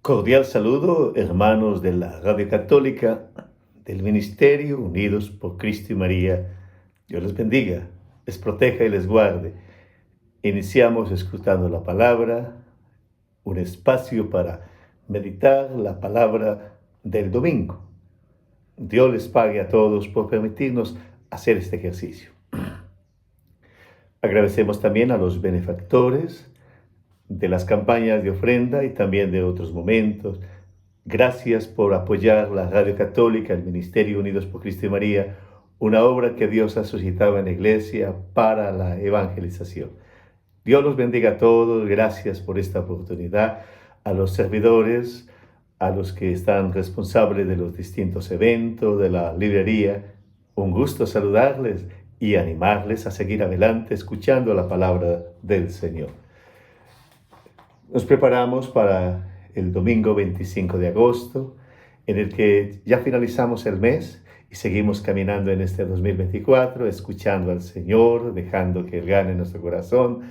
Cordial saludo, hermanos de la Radio Católica, del Ministerio Unidos por Cristo y María. Dios les bendiga, les proteja y les guarde. Iniciamos escuchando la palabra, un espacio para meditar la palabra del domingo. Dios les pague a todos por permitirnos hacer este ejercicio. Agradecemos también a los benefactores de las campañas de ofrenda y también de otros momentos. Gracias por apoyar la Radio Católica, el Ministerio Unidos por Cristo y María, una obra que Dios ha suscitado en la Iglesia para la evangelización. Dios los bendiga a todos, gracias por esta oportunidad, a los servidores, a los que están responsables de los distintos eventos, de la librería. Un gusto saludarles y animarles a seguir adelante escuchando la palabra del Señor. Nos preparamos para el domingo 25 de agosto, en el que ya finalizamos el mes y seguimos caminando en este 2024, escuchando al Señor, dejando que Él gane nuestro corazón.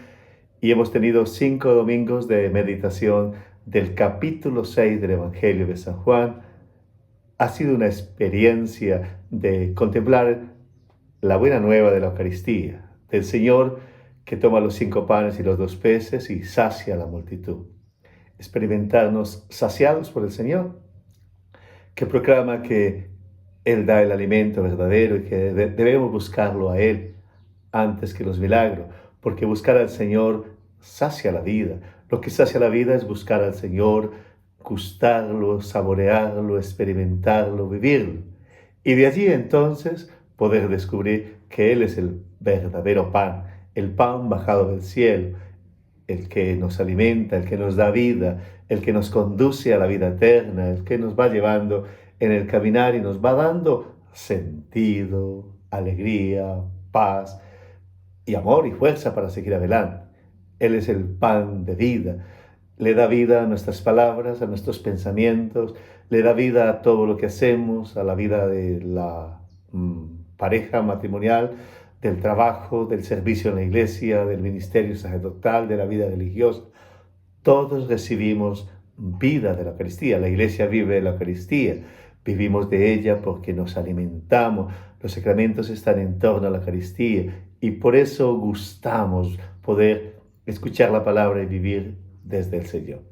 Y hemos tenido 5 domingos de meditación del capítulo 6 del Evangelio de San Juan. Ha sido una experiencia de contemplar la buena nueva de la Eucaristía, del Señor que toma los 5 panes y los 2 peces y sacia a la multitud. Experimentarnos saciados por el Señor, que proclama que Él da el alimento verdadero y que debemos buscarlo a Él antes que los milagros, porque buscar al Señor sacia la vida. Lo que sacia la vida es buscar al Señor, gustarlo, saborearlo, experimentarlo, vivirlo. Y de allí entonces poder descubrir que Él es el verdadero pan, el pan bajado del cielo, el que nos alimenta, el que nos da vida, el que nos conduce a la vida eterna, el que nos va llevando en el caminar y nos va dando sentido, alegría, paz y amor y fuerza para seguir adelante. Él es el pan de vida. Le da vida a nuestras palabras, a nuestros pensamientos, le da vida a todo lo que hacemos, a la vida de la pareja matrimonial, del trabajo, del servicio en la iglesia, del ministerio sacerdotal, de la vida religiosa. Todos recibimos vida de la Eucaristía. La iglesia vive de la Eucaristía. Vivimos de ella porque nos alimentamos. Los sacramentos están en torno a la Eucaristía y por eso gustamos poder escuchar la palabra y vivir desde el Señor.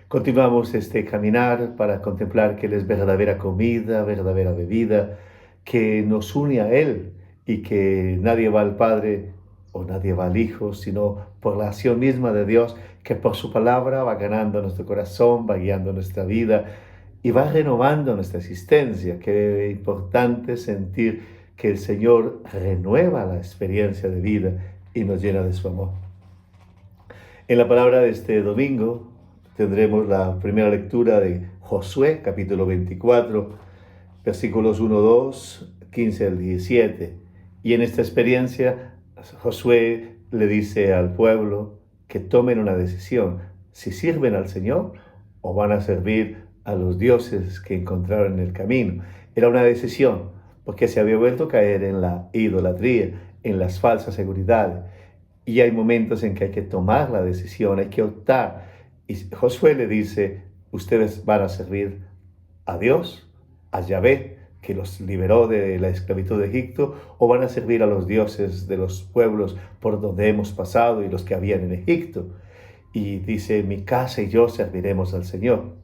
Continuamos este caminar para contemplar que Él es verdadera comida, verdadera bebida, que nos une a Él y que nadie va al Padre o nadie va al Hijo, sino por la acción misma de Dios, que por su palabra va ganando nuestro corazón, va guiando nuestra vida y va renovando nuestra existencia. Qué importante sentir que el Señor renueva la experiencia de vida y nos llena de su amor. En la palabra de este domingo tendremos la primera lectura de Josué, capítulo 24, versículos 1, 2, 15 al 17. Y en esta experiencia, Josué le dice al pueblo que tomen una decisión, si sirven al Señor o van a servir a los dioses que encontraron en el camino. Era una decisión, porque se había vuelto a caer en la idolatría, en las falsas seguridades. Y hay momentos en que hay que tomar la decisión, hay que optar. Y Josué le dice, ustedes van a servir a Dios, a Yahvé, que los liberó de la esclavitud de Egipto, o van a servir a los dioses de los pueblos por donde hemos pasado y los que habían en Egipto. Y dice, mi casa y yo serviremos al Señor.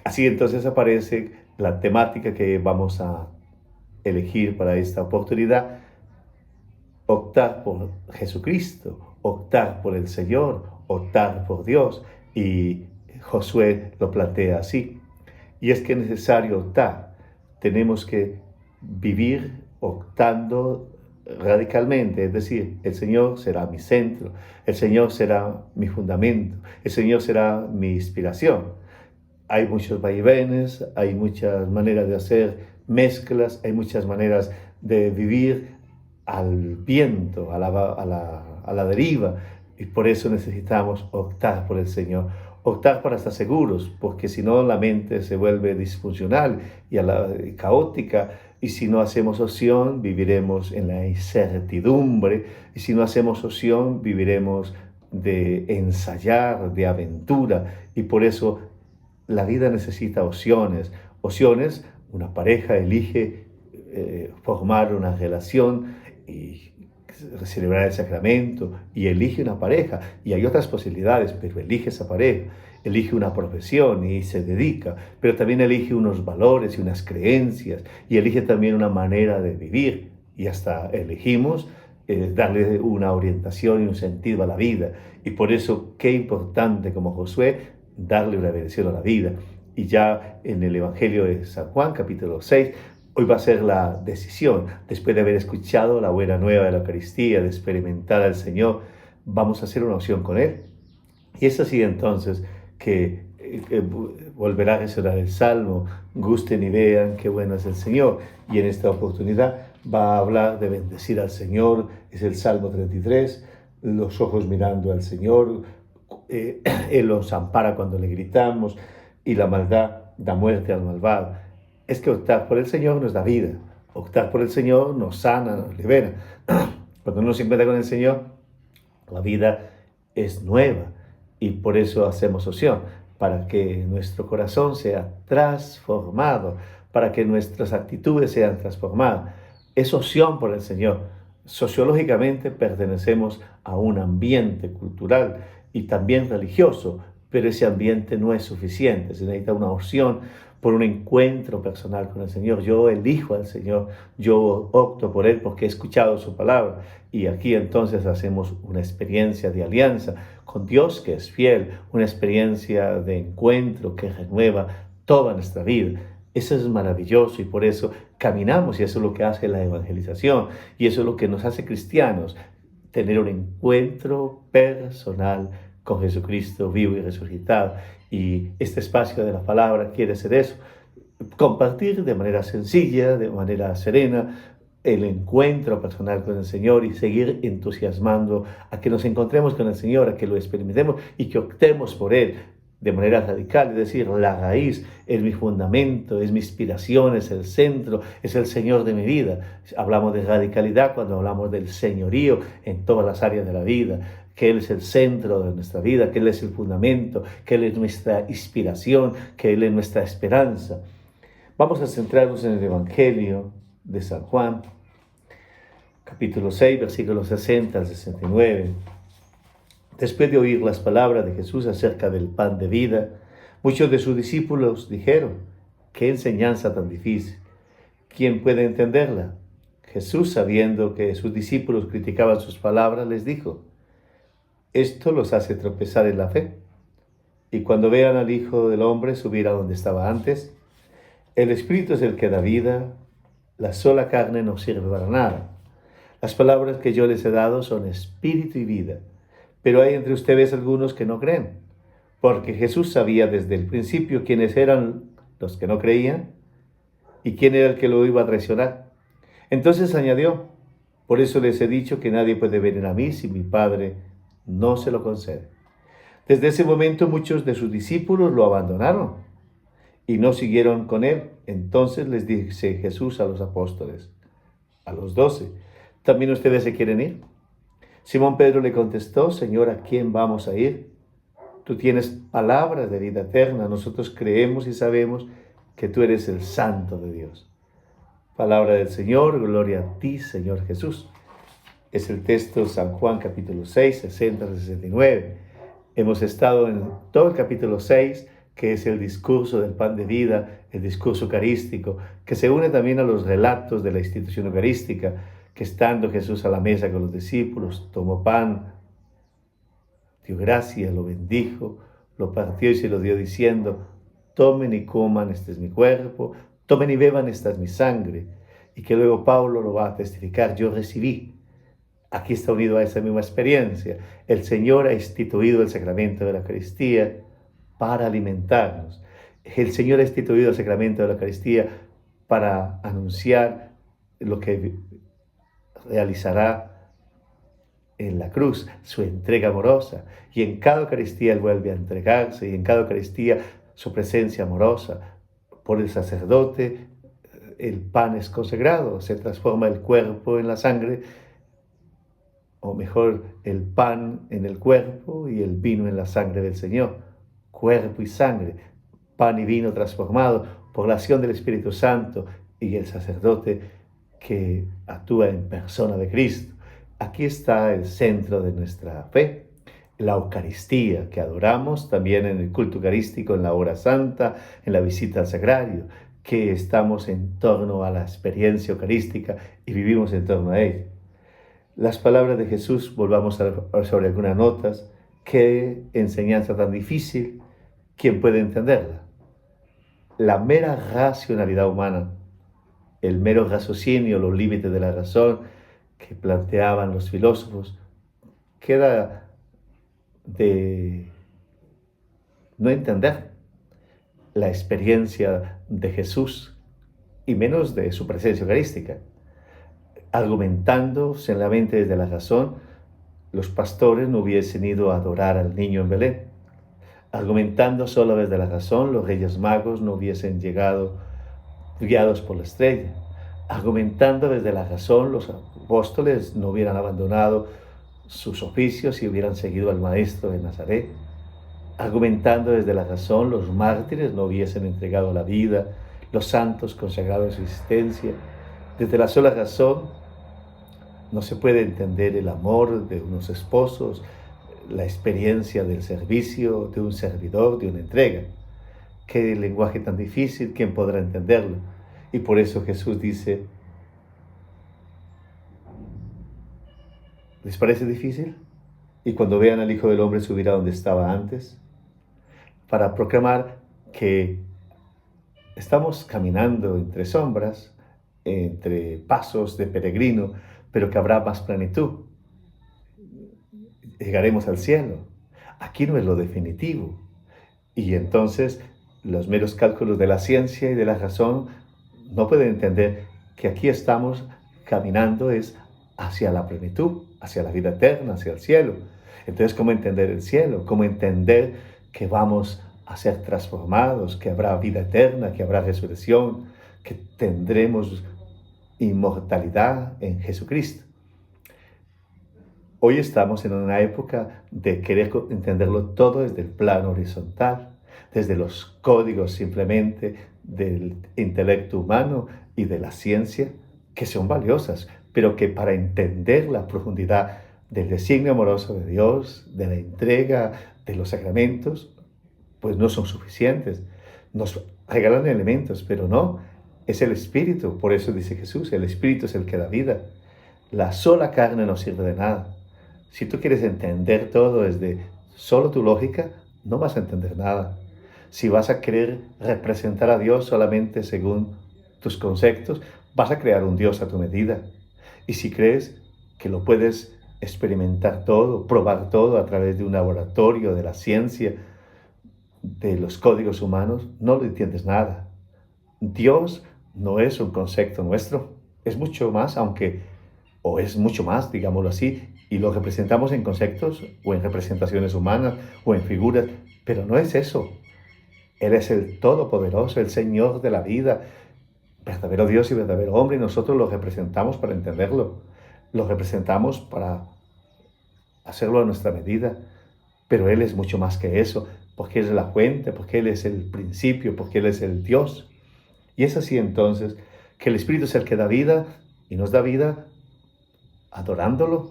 Así entonces aparece la temática que vamos a elegir para esta oportunidad: optar por Jesucristo, optar por el Señor, optar por Dios. Y Josué lo plantea así. Y es que es necesario optar. Tenemos que vivir optando radicalmente, es decir, el Señor será mi centro, el Señor será mi fundamento, el Señor será mi inspiración. Hay muchos vaivenes, hay muchas maneras de hacer mezclas, hay muchas maneras de vivir al viento, a la deriva, y por eso necesitamos optar por el Señor, optar para estar seguros, porque si no la mente se vuelve disfuncional y caótica, y si no hacemos opción viviremos en la incertidumbre, y si no hacemos opción viviremos de ensayar, de aventura, y por eso la vida necesita opciones. Opciones, una pareja elige formar una relación y celebrar el sacramento y elige una pareja. Y hay otras posibilidades, pero elige esa pareja. Elige una profesión y se dedica, pero también elige unos valores y unas creencias y elige también una manera de vivir. Y hasta elegimos darle una orientación y un sentido a la vida. Y por eso, qué importante como Josué darle una dirección a la vida. Y ya en el Evangelio de San Juan, capítulo 6, hoy va a ser la decisión. Después de haber escuchado la buena nueva de la Eucaristía, de experimentar al Señor, vamos a hacer una opción con Él. Y es así entonces que volverá a resonar el Salmo, gusten y vean qué bueno es el Señor. Y en esta oportunidad va a hablar de bendecir al Señor, es el Salmo 33, los ojos mirando al Señor, Él los ampara cuando le gritamos, y la maldad da muerte al malvado. Es que optar por el Señor nos da vida, optar por el Señor nos sana, nos libera. Cuando uno se encuentra con el Señor, la vida es nueva y por eso hacemos opción, para que nuestro corazón sea transformado, para que nuestras actitudes sean transformadas. Es opción por el Señor. Sociológicamente pertenecemos a un ambiente cultural y también religioso, pero ese ambiente no es suficiente, se necesita una opción por un encuentro personal con el Señor. Yo elijo al Señor, yo opto por Él porque he escuchado su palabra. Y aquí entonces hacemos una experiencia de alianza con Dios que es fiel, una experiencia de encuentro que renueva toda nuestra vida. Eso es maravilloso y por eso caminamos y eso es lo que hace la evangelización y eso es lo que nos hace cristianos, tener un encuentro personal con Jesucristo vivo y resucitado. Y este espacio de la palabra quiere ser eso, compartir de manera sencilla, de manera serena, el encuentro personal con el Señor y seguir entusiasmando a que nos encontremos con el Señor, a que lo experimentemos y que optemos por Él de manera radical, es decir, la raíz es mi fundamento, es mi inspiración, es el centro, es el Señor de mi vida. Hablamos de radicalidad cuando hablamos del señorío en todas las áreas de la vida, que Él es el centro de nuestra vida, que Él es el fundamento, que Él es nuestra inspiración, que Él es nuestra esperanza. Vamos a centrarnos en el Evangelio de San Juan, capítulo 6, versículos 60 al 69. Después de oír las palabras de Jesús acerca del pan de vida, muchos de sus discípulos dijeron: «¿Qué enseñanza tan difícil? ¿Quién puede entenderla?». Jesús, sabiendo que sus discípulos criticaban sus palabras, les dijo: «Esto los hace tropezar en la fe. Y cuando vean al Hijo del Hombre subir a donde estaba antes, el Espíritu es el que da vida, la sola carne no sirve para nada. Las palabras que yo les he dado son espíritu y vida, pero hay entre ustedes algunos que no creen». Porque Jesús sabía desde el principio quiénes eran los que no creían y quién era el que lo iba a traicionar. Entonces añadió: «Por eso les he dicho que nadie puede venir a mí si mi Padre no se lo concede». Desde ese momento muchos de sus discípulos lo abandonaron y no siguieron con él. Entonces les dice Jesús a los apóstoles, a los 12: «¿También ustedes se quieren ir?». Simón Pedro le contestó: «Señor, ¿a quién vamos a ir? Tú tienes palabras de vida eterna. Nosotros creemos y sabemos que tú eres el Santo de Dios». Palabra del Señor, gloria a ti, Señor Jesús. Es el texto de San Juan, capítulo 6, 60 al 69. Hemos estado en todo el capítulo 6, que es el discurso del pan de vida, el discurso eucarístico, que se une también a los relatos de la institución eucarística, que estando Jesús a la mesa con los discípulos, tomó pan, dio gracias, lo bendijo, lo partió y se lo dio diciendo: «Tomen y coman, este es mi cuerpo, tomen y beban, esta es mi sangre». Y que luego Pablo lo va a testificar: «Yo recibí». Aquí está unido a esa misma experiencia. El Señor ha instituido el sacramento de la Eucaristía para alimentarnos. El Señor ha instituido el sacramento de la Eucaristía para anunciar lo que realizará en la cruz, su entrega amorosa. Y en cada Eucaristía Él vuelve a entregarse, y en cada Eucaristía su presencia amorosa. Por el sacerdote, el pan es consagrado, se transforma el cuerpo en la sangre, o mejor, el pan en el cuerpo y el vino en la sangre del Señor. Cuerpo y sangre. pan y vino transformado por la acción del Espíritu Santo y el sacerdote que actúa en persona de Cristo. Aquí está el centro de nuestra fe, la Eucaristía, que adoramos también en el culto eucarístico, en la hora santa, en la visita al sagrario, que estamos en torno a la experiencia eucarística y vivimos en torno a ella. Las palabras de Jesús, volvamos a ver sobre algunas notas. Qué enseñanza tan difícil, ¿quién puede entenderla? La mera racionalidad humana, el mero raciocinio, los límites de la razón que planteaban los filósofos, queda de no entender la experiencia de Jesús y menos de su presencia eucarística. Argumentando solamente desde la razón, los pastores no hubiesen ido a adorar al niño en Belén. Argumentando solo desde la razón, los reyes magos no hubiesen llegado guiados por la estrella. Argumentando desde la razón, los apóstoles no hubieran abandonado sus oficios y hubieran seguido al Maestro de Nazaret. Argumentando desde la razón, los mártires no hubiesen entregado la vida, los santos consagrados a su existencia. Desde la sola razón, no se puede entender el amor de unos esposos, la experiencia del servicio de un servidor, de una entrega. Qué lenguaje tan difícil, ¿quién podrá entenderlo? Y por eso Jesús dice, ¿les parece difícil? Y cuando vean al Hijo del Hombre subir a donde estaba antes, para proclamar que estamos caminando entre sombras, entre pasos de peregrino, pero que habrá más plenitud. Llegaremos al cielo. Aquí no es lo definitivo. Y entonces los meros cálculos de la ciencia y de la razón no pueden entender que aquí estamos caminando es hacia la plenitud, hacia la vida eterna, hacia el cielo. Entonces, ¿cómo entender el cielo? ¿Cómo entender que vamos a ser transformados, que habrá vida eterna, que habrá resurrección, que tendremos inmortalidad en Jesucristo? Hoy estamos en una época de querer entenderlo todo desde el plano horizontal, desde los códigos simplemente del intelecto humano y de la ciencia, que son valiosas, pero que para entender la profundidad del designio amoroso de Dios, de la entrega de los sacramentos, pues no son suficientes. Nos regalan elementos, pero no, es el Espíritu. Por eso dice Jesús, el Espíritu es el que da vida. La sola carne no sirve de nada. Si tú quieres entender todo desde solo tu lógica, no vas a entender nada. Si vas a querer representar a Dios solamente según tus conceptos, vas a crear un Dios a tu medida. Y si crees que lo puedes experimentar todo, probar todo a través de un laboratorio, de la ciencia, de los códigos humanos, no lo entiendes nada. Dios no es un concepto nuestro, es mucho más, o es mucho más, digámoslo así, y lo representamos en conceptos o en representaciones humanas o en figuras, pero no es eso. Él es el Todopoderoso, el Señor de la vida, verdadero Dios y verdadero hombre, y nosotros lo representamos para entenderlo, lo representamos para hacerlo a nuestra medida, pero Él es mucho más que eso, porque Él es la fuente, porque Él es el principio, porque Él es el Dios. Y es así entonces que el Espíritu es el que da vida y nos da vida adorándolo.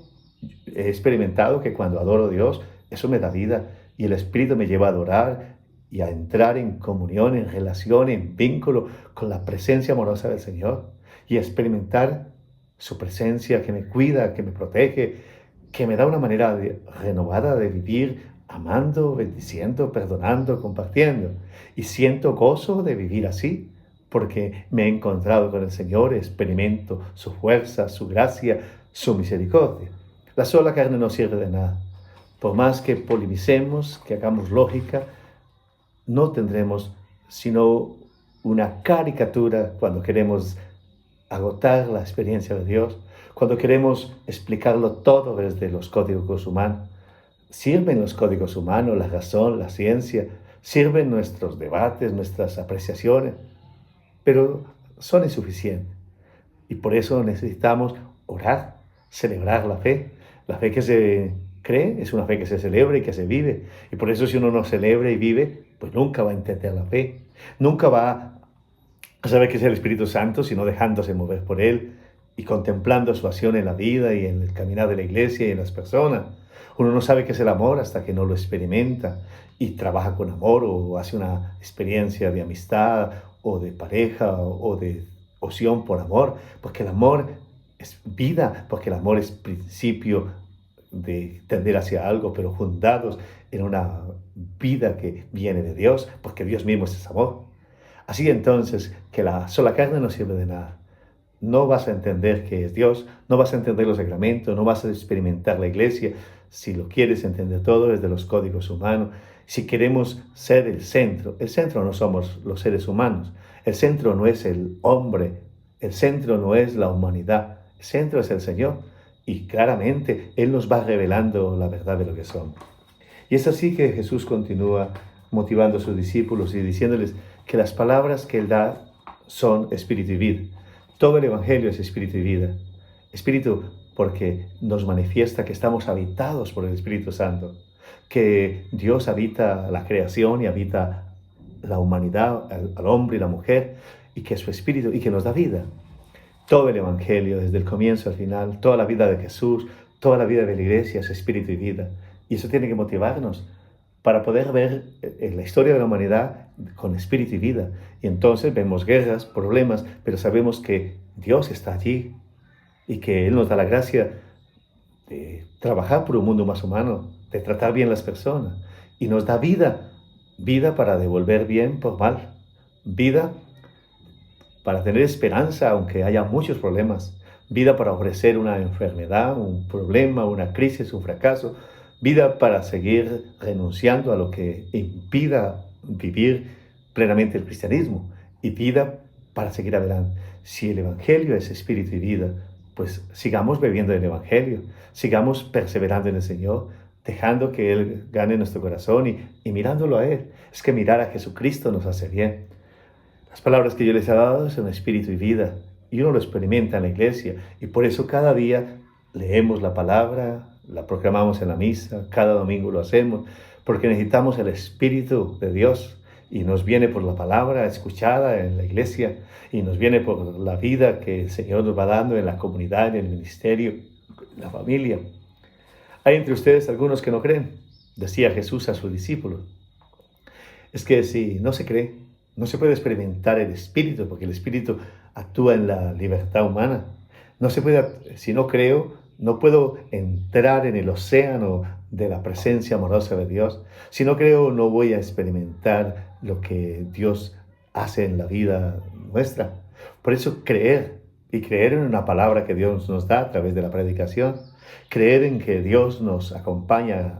He experimentado que cuando adoro a Dios, eso me da vida y el Espíritu me lleva a adorar y a entrar en comunión, en relación, en vínculo con la presencia amorosa del Señor y a experimentar su presencia que me cuida, que me protege, que me da una manera renovada de vivir, amando, bendiciendo, perdonando, compartiendo. Y siento gozo de vivir así, porque me he encontrado con el Señor, experimento su fuerza, su gracia, su misericordia. La sola carne no sirve de nada. Por más que polemicemos, que hagamos lógica, no tendremos sino una caricatura cuando queremos agotar la experiencia de Dios, cuando queremos explicarlo todo desde los códigos humanos. Sirven los códigos humanos, la razón, la ciencia, sirven nuestros debates, nuestras apreciaciones, pero son insuficientes. Y por eso necesitamos orar, celebrar la fe que se cree es una fe que se celebra y que se vive. Y por eso si uno no celebra y vive, pues nunca va a entender la fe. Nunca va a saber qué es el Espíritu Santo, sino dejándose mover por Él y contemplando su acción en la vida y en el caminar de la iglesia y en las personas. Uno no sabe qué es el amor hasta que no lo experimenta y trabaja con amor o hace una experiencia de amistad o de pareja o de opción por amor, porque el amor es vida, porque el amor es principio de tender hacia algo, pero fundados en una vida que viene de Dios, porque Dios mismo es amor. Así entonces, que la sola carne no sirve de nada. No vas a entender qué es Dios, no vas a entender los sacramentos, no vas a experimentar la iglesia. Si lo quieres entender todo desde los códigos humanos, si queremos ser el centro no somos los seres humanos, el centro no es el hombre, el centro no es la humanidad, el centro es el Señor. Y claramente Él nos va revelando la verdad de lo que somos. Y es así que Jesús continúa motivando a sus discípulos y diciéndoles que las palabras que Él da son espíritu y vida. Todo el Evangelio es espíritu y vida. Espíritu porque nos manifiesta que estamos habitados por el Espíritu Santo, que Dios habita la creación y habita la humanidad, al hombre y la mujer, y que es su Espíritu y que nos da vida. Todo el Evangelio, desde el comienzo al final, toda la vida de Jesús, toda la vida de la Iglesia es espíritu y vida. Y eso tiene que motivarnos para poder ver en la historia de la humanidad con espíritu y vida. Y entonces vemos guerras, problemas, pero sabemos que Dios está allí y que Él nos da la gracia de trabajar por un mundo más humano, de tratar bien las personas. Y nos da vida, vida para devolver bien por mal, vida para tener esperanza aunque haya muchos problemas, vida para ofrecer una enfermedad, un problema, una crisis, un fracaso, vida para seguir renunciando a lo que impida vivir plenamente el cristianismo y vida para seguir adelante. Si el Evangelio es espíritu y vida, pues sigamos bebiendo el Evangelio, sigamos perseverando en el Señor, dejando que Él gane nuestro corazón y mirándolo a Él. Es que mirar a Jesucristo nos hace bien. Las palabras que yo les he dado son espíritu y vida, y uno lo experimenta en la iglesia, y por eso cada día leemos la palabra, la proclamamos en la misa, cada domingo lo hacemos, porque necesitamos el Espíritu de Dios, y nos viene por la palabra escuchada en la iglesia, y nos viene por la vida que el Señor nos va dando en la comunidad, en el ministerio, en la familia. Hay entre ustedes algunos que no creen, decía Jesús a sus discípulos. Es que si no se cree, no se puede experimentar el Espíritu, porque el Espíritu actúa en la libertad humana. No se puede, si no creo, no puedo entrar en el océano de la presencia amorosa de Dios. Si no creo, no voy a experimentar lo que Dios hace en la vida nuestra. Por eso creer, y creer en una palabra que Dios nos da a través de la predicación, creer en que Dios nos acompaña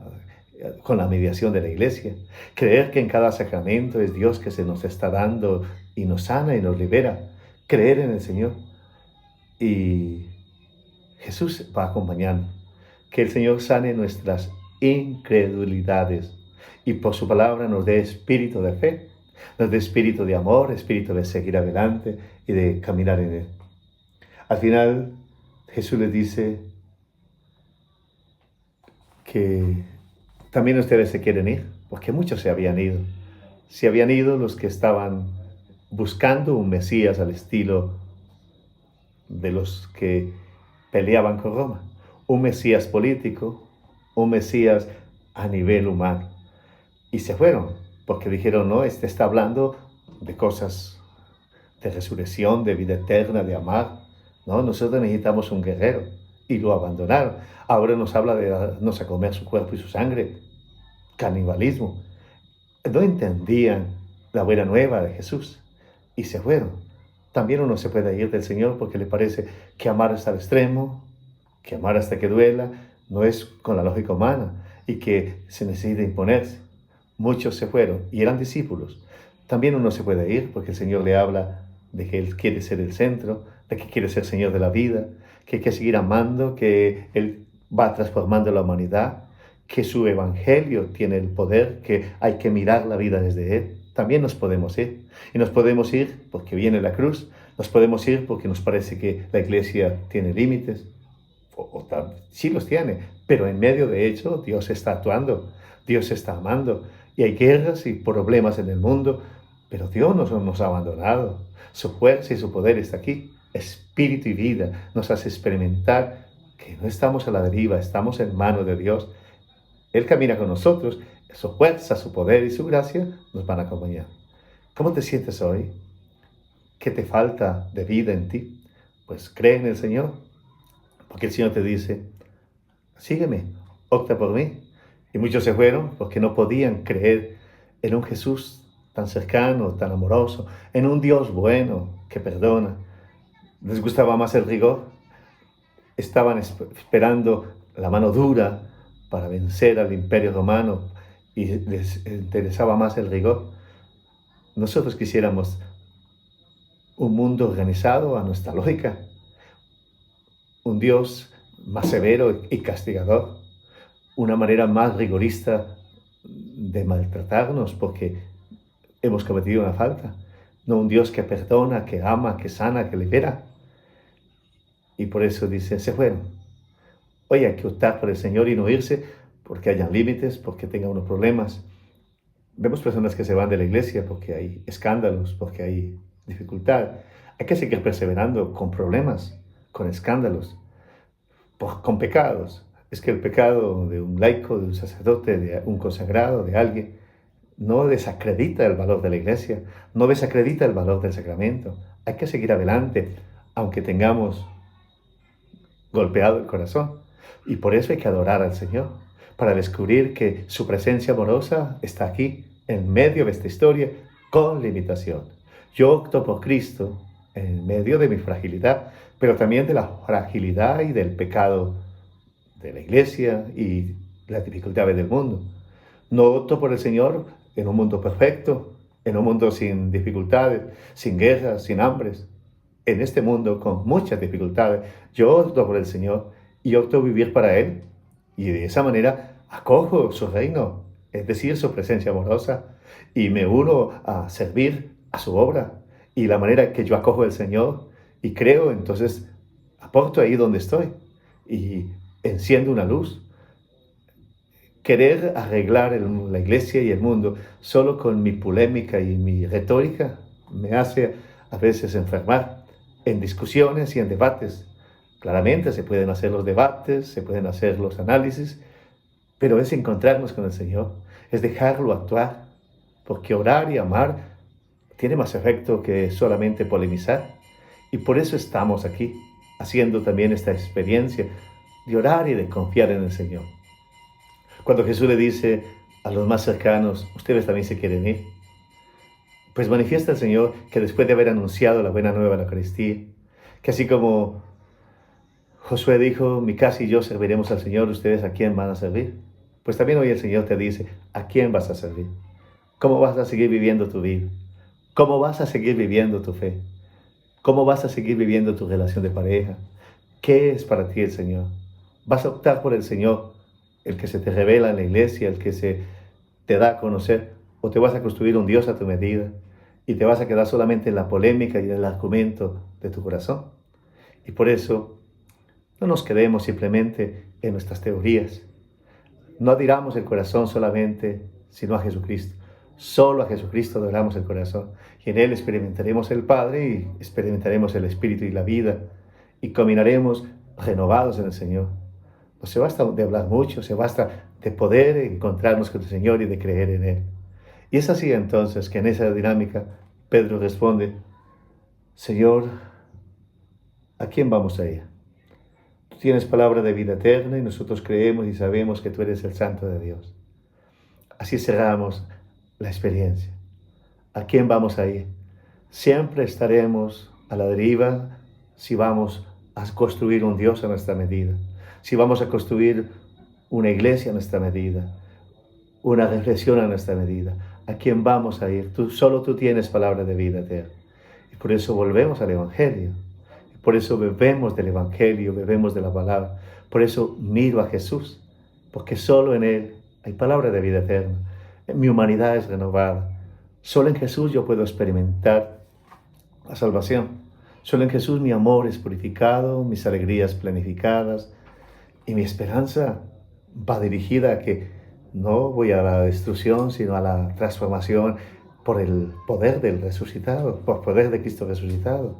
con la mediación de la iglesia, creer que en cada sacramento es Dios que se nos está dando y nos sana y nos libera, creer en el Señor. Y Jesús va acompañando, que el Señor sane nuestras incredulidades y por su palabra nos dé espíritu de fe, nos dé espíritu de amor, espíritu de seguir adelante y de caminar en Él. Al final, Jesús les dice que también ustedes se quieren ir, porque muchos se habían ido. Se habían ido los que estaban buscando un Mesías al estilo de los que peleaban con Roma. Un Mesías político, un Mesías a nivel humano. Y se fueron, porque dijeron, no, este está hablando de cosas de resurrección, de vida eterna, de amar. No, nosotros necesitamos un guerrero. Y lo abandonaron. Ahora nos habla de darnos a comer su cuerpo y su sangre. Canibalismo. No entendían la buena nueva de Jesús y se fueron. También uno se puede ir del Señor porque le parece que amar hasta el extremo, que amar hasta que duela, no es con la lógica humana y que se necesita imponerse. Muchos se fueron y eran discípulos. También uno se puede ir porque el Señor le habla de que Él quiere ser el centro, de que quiere ser Señor de la vida, que hay que seguir amando, que Él va transformando la humanidad, que su evangelio tiene el poder, que hay que mirar la vida desde Él. También nos podemos ir. Y nos podemos ir porque viene la cruz, nos podemos ir porque nos parece que la iglesia tiene límites, sí los tiene, pero en medio de ello Dios está actuando, Dios está amando, y hay guerras y problemas en el mundo, pero Dios no nos ha abandonado. Su fuerza y su poder está aquí. Espíritu y vida nos hace experimentar que no estamos a la deriva, estamos en manos de Dios. Él camina con nosotros, su fuerza, su poder y su gracia nos van a acompañar. ¿Cómo te sientes hoy? ¿Qué te falta de vida en ti? Pues cree en el Señor, porque el Señor te dice, sígueme, opta por mí. Y muchos se fueron porque no podían creer en un Jesús tan cercano, tan amoroso, en un Dios bueno que perdona. Les gustaba más el rigor, estaban esperando la mano dura para vencer al Imperio Romano y les interesaba más el rigor. Nosotros quisiéramos un mundo organizado a nuestra lógica, un Dios más severo y castigador, una manera más rigorista de maltratarnos porque hemos cometido una falta, no un Dios que perdona, que ama, que sana, que libera. Y por eso dice, se fueron. Hoy hay que optar por el Señor y no irse porque hayan límites, porque tengan unos problemas. Vemos personas que se van de la iglesia porque hay escándalos, porque hay dificultad. Hay que seguir perseverando con problemas, con escándalos, con pecados. Es que el pecado de un laico, de un sacerdote, de un consagrado, de alguien, no desacredita el valor de la iglesia, no desacredita el valor del sacramento. Hay que seguir adelante, aunque tengamos golpeado el corazón. Y por eso hay que adorar al Señor, para descubrir que su presencia amorosa está aquí, en medio de esta historia, con limitación. Yo opto por Cristo en medio de mi fragilidad, pero también de la fragilidad y del pecado de la iglesia y las dificultades del mundo. No opto por el Señor en un mundo perfecto, en un mundo sin dificultades, sin guerras, sin hambres. En este mundo con muchas dificultades, yo opto por el Señor y opto vivir para Él. Y de esa manera acojo su reino, es decir, su presencia amorosa, y me uno a servir a su obra. Y la manera que yo acojo al Señor y creo, entonces aporto ahí donde estoy y enciendo una luz. Querer arreglar la iglesia y el mundo solo con mi polémica y mi retórica me hace a veces enfermar en discusiones y en debates. Claramente se pueden hacer los debates, se pueden hacer los análisis, pero es encontrarnos con el Señor, es dejarlo actuar, porque orar y amar tiene más efecto que solamente polemizar. Y por eso estamos aquí, haciendo también esta experiencia de orar y de confiar en el Señor. Cuando Jesús le dice a los más cercanos, ustedes también se quieren ir, pues manifiesta el Señor que después de haber anunciado la buena nueva de la Eucaristía, que así como Josué dijo, mi casa y yo serviremos al Señor, ¿ustedes a quién van a servir? Pues también hoy el Señor te dice, ¿a quién vas a servir? ¿Cómo vas a seguir viviendo tu vida? ¿Cómo vas a seguir viviendo tu fe? ¿Cómo vas a seguir viviendo tu relación de pareja? ¿Qué es para ti el Señor? ¿Vas a optar por el Señor, el que se te revela en la iglesia, el que se te da a conocer? ¿O te vas a construir un Dios a tu medida y te vas a quedar solamente en la polémica y en el argumento de tu corazón? Y por eso, no nos quedemos simplemente en nuestras teorías. No adhiramos el corazón solamente, sino a Jesucristo. Solo a Jesucristo adoramos el corazón. Y en Él experimentaremos el Padre y experimentaremos el Espíritu y la vida. Y caminaremos renovados en el Señor. No se basta de hablar mucho, se basta de poder encontrarnos con el Señor y de creer en Él. Y es así entonces que en esa dinámica Pedro responde, Señor, ¿a quién vamos a ir? Tú tienes palabra de vida eterna y nosotros creemos y sabemos que tú eres el Santo de Dios. Así cerramos la experiencia. ¿A quién vamos a ir? Siempre estaremos a la deriva si vamos a construir un Dios a nuestra medida, si vamos a construir una iglesia a nuestra medida, una reflexión a nuestra medida. ¿A quién vamos a ir? Solo tú tienes palabra de vida eterna. Y por eso volvemos al Evangelio. Por eso bebemos del Evangelio, bebemos de la palabra. Por eso miro a Jesús, porque solo en Él hay palabra de vida eterna. Mi humanidad es renovada. Solo en Jesús yo puedo experimentar la salvación. Solo en Jesús mi amor es purificado, mis alegrías planificadas y mi esperanza va dirigida a que no voy a la destrucción, sino a la transformación por el poder del resucitado, por el poder de Cristo resucitado.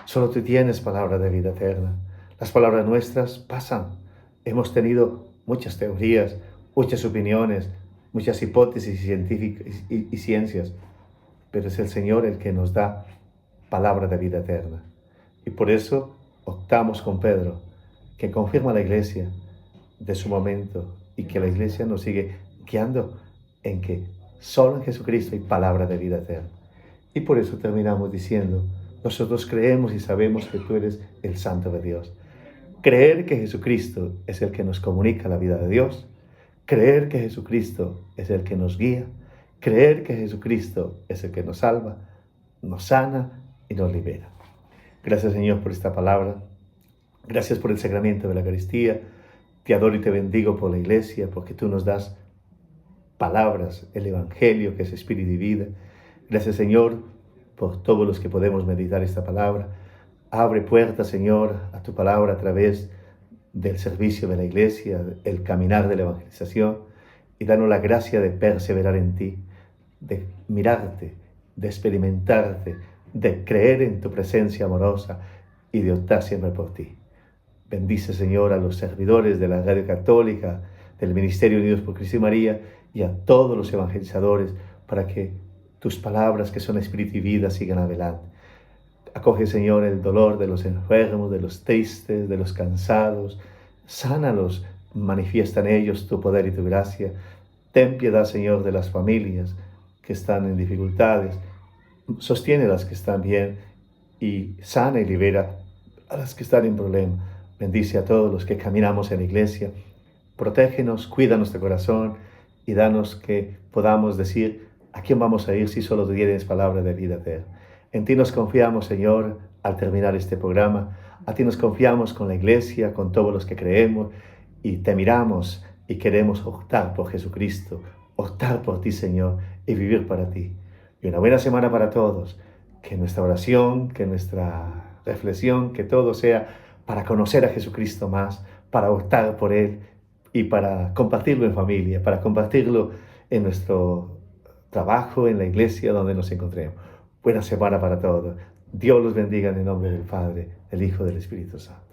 Solo tú tienes palabra de vida eterna. Las palabras nuestras pasan. Hemos tenido muchas teorías, muchas opiniones, muchas hipótesis científicas y ciencias, pero es el Señor el que nos da palabra de vida eterna. Y por eso optamos con Pedro, que confirma la iglesia de su momento y que la iglesia nos sigue guiando en que solo en Jesucristo hay palabra de vida eterna. Y por eso terminamos diciendo, nosotros creemos y sabemos que tú eres el Santo de Dios. Creer que Jesucristo es el que nos comunica la vida de Dios, creer que Jesucristo es el que nos guía, creer que Jesucristo es el que nos salva, nos sana y nos libera. Gracias, Señor, por esta palabra. Gracias por el sacramento de la Eucaristía. Te adoro y te bendigo por la iglesia, porque tú nos das palabras, el Evangelio, que es espíritu y vida. Gracias, Señor, por todos los que podemos meditar esta palabra. Abre puertas, Señor, a tu palabra a través del servicio de la iglesia, el caminar de la evangelización, y danos la gracia de perseverar en ti, de mirarte, de experimentarte, de creer en tu presencia amorosa y de optar siempre por ti. Bendice, Señor, a los servidores de la Radio Católica, del Ministerio Unidos por Cristo y María, y a todos los evangelizadores, para que tus palabras, que son espíritu y vida, sigan adelante. Acoge, Señor, el dolor de los enfermos, de los tristes, de los cansados. Sánalos, manifiesta en ellos tu poder y tu gracia. Ten piedad, Señor, de las familias que están en dificultades. Sostiene a las que están bien y sana y libera a las que están en problemas. Bendice a todos los que caminamos en la iglesia. Protégenos, cuídanos de corazón y danos que podamos decir a quién vamos a ir si solo tú tienes palabra de vida eterna. En ti nos confiamos, Señor, al terminar este programa. A ti nos confiamos con la iglesia, con todos los que creemos, y te miramos y queremos optar por Jesucristo, optar por ti, Señor, y vivir para ti. Y una buena semana para todos. Que nuestra oración, que nuestra reflexión, que todo sea para conocer a Jesucristo más, para optar por Él y para compartirlo en familia, para compartirlo en nuestro trabajo, en la iglesia donde nos encontremos. Buena semana para todos. Dios los bendiga en el nombre del Padre, del Hijo y del Espíritu Santo.